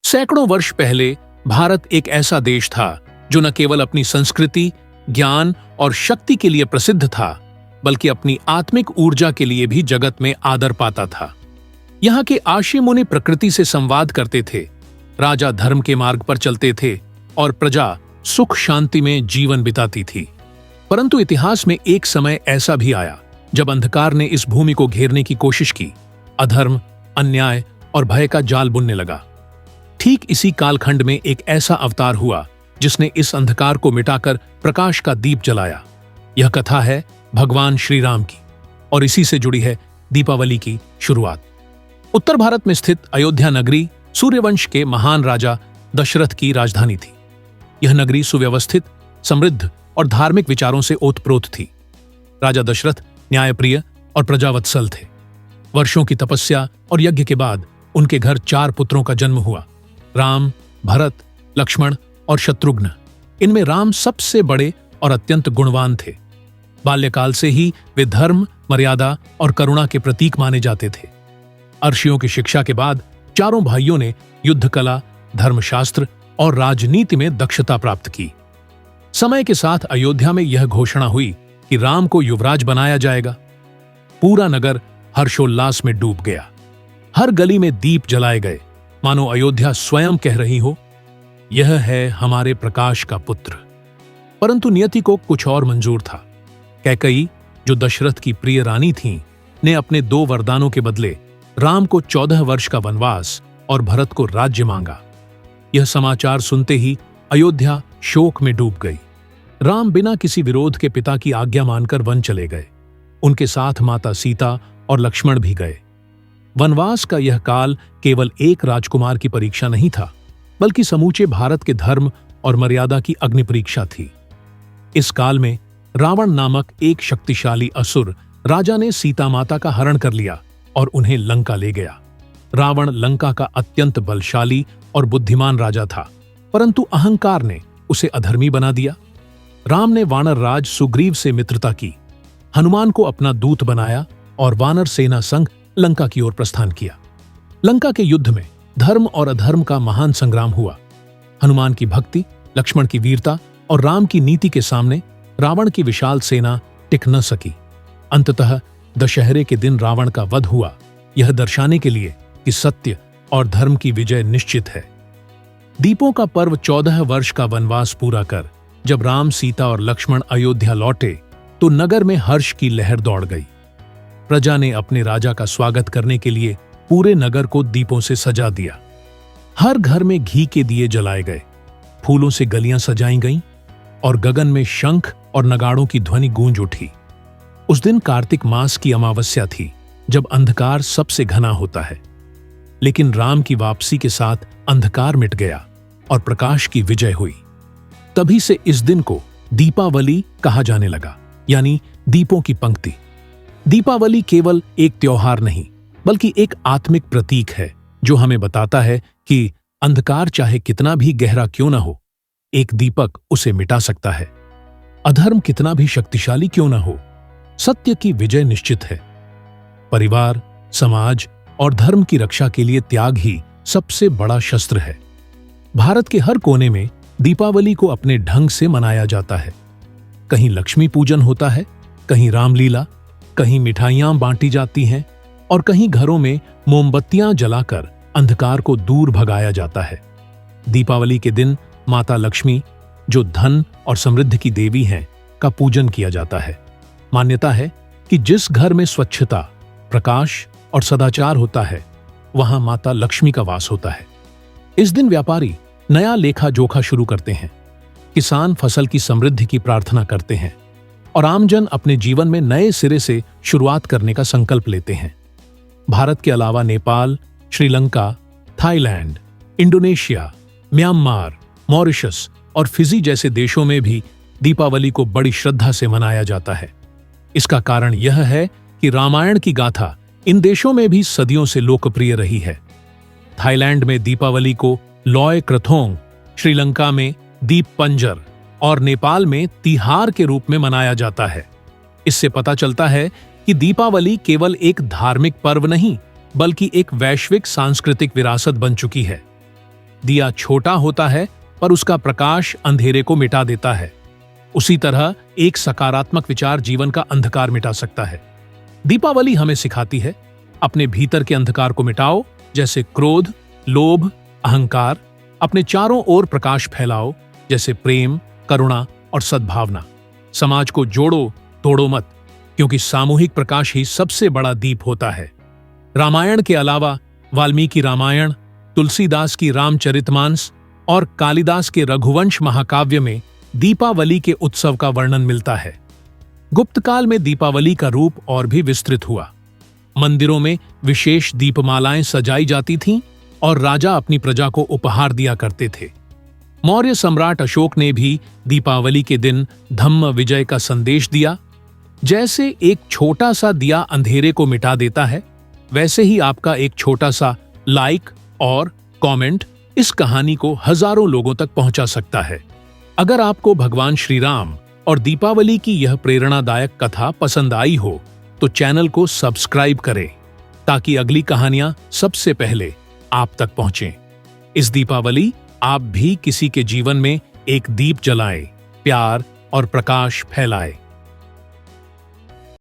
सैकड़ों वर्ष पहले भारत एक ऐसा देश था जो न केवल अपनी संस्कृति, ज्ञान और शक्ति के लिए प्रसिद्ध था, बल्कि अपनी आत्मिक ऊर्जा के लिए भी जगत में आदर पाता था। यहाँ के आशी मुनि प्रकृति से संवाद करते थे, राजा धर्म के मार्ग पर चलते थे और प्रजा सुख शांति में जीवन बिताती थी। परंतु इतिहास में एक समय ऐसा भी आया जब अंधकार ने इस भूमि को घेरने की कोशिश की, अधर्म, अन्याय और भय का जाल बुनने लगा। ठीक इसी कालखंड में एक ऐसा अवतार हुआ जिसने इस अंधकार को मिटाकर प्रकाश का दीप जलाया। यह कथा है भगवान श्री राम की और इसी से जुड़ी है दीपावली की शुरुआत। उत्तर भारत में स्थित अयोध्या नगरी सूर्यवंश के महान राजा दशरथ की राजधानी थी। यह नगरी सुव्यवस्थित, समृद्ध और धार्मिक विचारों से ओतप्रोत थी। राजा दशरथ न्यायप्रिय और प्रजावत्सल थे। वर्षों की तपस्या और यज्ञ के बाद उनके घर 4 पुत्रों का जन्म हुआ, राम, भरत, लक्ष्मण और शत्रुघ्न। इनमें राम सबसे बड़े और अत्यंत गुणवान थे। बाल्यकाल से ही वे धर्म, मर्यादा और करुणा के प्रतीक माने जाते थे। अर्षियों की शिक्षा के बाद चारों भाइयों ने युद्ध कला, धर्मशास्त्र और राजनीति में दक्षता प्राप्त की। समय के साथ अयोध्या में यह घोषणा हुई कि राम को युवराज बनाया जाएगा। पूरा नगर हर्षोल्लास में डूब गया। हर गली में दीप जलाए गए, मानो अयोध्या स्वयं कह रही हो, यह है हमारे प्रकाश का पुत्र। परंतु नियति को कुछ और मंजूर था। कैकई, जो दशरथ की प्रिय रानी थीं, ने अपने 2 वरदानों के बदले राम को 14 वर्ष का वनवास और भरत को राज्य मांगा। यह समाचार सुनते ही अयोध्या शोक में डूब गई। राम बिना किसी विरोध के पिता की आज्ञा मानकर वन चले गए। उनके साथ माता सीता और लक्ष्मण भी गए। वनवास का यह काल केवल एक राजकुमार की परीक्षा नहीं था, बल्कि समूचे भारत के धर्म और मर्यादा की अग्नि परीक्षा थी। इस काल में रावण नामक एक शक्तिशाली असुर राजा ने सीता माता का हरण कर लिया और उन्हें लंका ले गया। रावण लंका का अत्यंत बलशाली और बुद्धिमान राजा था, परंतु अहंकार ने उसे अधर्मी बना दिया। राम ने वानर राज सुग्रीव से मित्रता की, हनुमान को अपना दूत बनाया और वानर सेना संग लंका की ओर प्रस्थान किया। लंका के युद्ध में धर्म और अधर्म का महान संग्राम हुआ। हनुमान की भक्ति, लक्ष्मण की वीरता और राम की नीति के सामने रावण की विशाल सेना टिक न सकी। अंततः दशहरे के दिन रावण का वध हुआ, यह दर्शाने के लिए कि सत्य और धर्म की विजय निश्चित है। दीपों का पर्व 14 वर्ष का वनवास पूरा कर जब राम, सीता और लक्ष्मण अयोध्या लौटे तो नगर में हर्ष की लहर दौड़ गई। प्रजा ने अपने राजा का स्वागत करने के लिए पूरे नगर को दीपों से सजा दिया। हर घर में घी के दिए जलाए गए, फूलों से गलियां सजाई गईं और गगन में शंख और नगाड़ों की ध्वनि गूंज उठी। उस दिन कार्तिक मास की अमावस्या थी, जब अंधकार सबसे घना होता है। लेकिन राम की वापसी के साथ अंधकार मिट गया और प्रकाश की विजय हुई। तभी से इस दिन को दीपावली कहा जाने लगा, यानी दीपों की पंक्ति। दीपावली केवल एक त्योहार नहीं, बल्कि एक आत्मिक प्रतीक है जो हमें बताता है कि अंधकार चाहे कितना भी गहरा क्यों न हो, एक दीपक उसे मिटा सकता है। अधर्म कितना भी शक्तिशाली क्यों न हो, सत्य की विजय निश्चित है। परिवार, समाज और धर्म की रक्षा के लिए त्याग ही सबसे बड़ा शस्त्र है। भारत के हर कोने में दीपावली को अपने ढंग से मनाया जाता है। कहीं लक्ष्मी पूजन होता है, कहीं रामलीला, कहीं मिठाइयां बांटी जाती हैं और कहीं घरों में मोमबत्तियां जलाकर अंधकार को दूर भगाया जाता है। दीपावली के दिन माता लक्ष्मी, जो धन और समृद्धि की देवी हैं, का पूजन किया जाता है। मान्यता है कि जिस घर में स्वच्छता, प्रकाश और सदाचार होता है, वहां माता लक्ष्मी का वास होता है। इस दिन व्यापारी नया लेखा जोखा शुरू करते हैं, किसान फसल की समृद्धि की प्रार्थना करते हैं और आमजन अपने जीवन में नए सिरे से शुरुआत करने का संकल्प लेते हैं। भारत के अलावा Nepal, Sri Lanka, Thailand, Indonesia, Myanmar, Mauritius और फिजी जैसे देशों में भी दीपावली को बड़ी श्रद्धा से मनाया जाता है। इसका कारण यह है कि रामायण की गाथा इन देशों में भी सदियों से लोकप्रिय रही है। थाईलैंड में दीपावली को लॉय क्रथोंग, श्रीलंका में दीप पंजर और नेपाल में तिहार के रूप में मनाया जाता है। इससे पता चलता है कि दीपावली केवल एक धार्मिक पर्व नहीं, बल्कि एक वैश्विक सांस्कृतिक विरासत बन चुकी है। दिया छोटा होता है पर उसका प्रकाश अंधेरे को मिटा देता है, उसी तरह एक सकारात्मक विचार जीवन का अंधकार मिटा सकता है। दीपावली हमें सिखाती है, अपने भीतर के अंधकार को मिटाओ, जैसे क्रोध, लोभ, अहंकार। अपने चारों ओर प्रकाश फैलाओ, जैसे प्रेम, करुणा और सद्भावना। समाज को जोड़ो, तोड़ो मत, क्योंकि सामूहिक प्रकाश ही सबसे बड़ा दीप होता है। रामायण के अलावा वाल्मीकि रामायण, तुलसीदास की रामचरितमानस और कालिदास के रघुवंश महाकाव्य में दीपावली के उत्सव का वर्णन मिलता है। गुप्तकाल में दीपावली का रूप और भी विस्तृत हुआ। मंदिरों में विशेष दीपमालाएं सजाई जाती थीं और राजा अपनी प्रजा को उपहार दिया करते थे। मौर्य सम्राट अशोक ने भी दीपावली के दिन धम्म विजय का संदेश दिया। जैसे एक छोटा सा दिया अंधेरे को मिटा देता है, वैसे ही आपका एक छोटा सा लाइक और कमेंट इस कहानी को हजारों लोगों तक पहुंचा सकता है। अगर आपको भगवान श्री राम और दीपावली की यह प्रेरणादायक कथा पसंद आई हो तो चैनल को सब्सक्राइब करें, ताकि अगली कहानियां सबसे पहले आप तक पहुंचें। इस दीपावली आप भी किसी के जीवन में एक दीप जलाएं, प्यार और प्रकाश फैलाएं।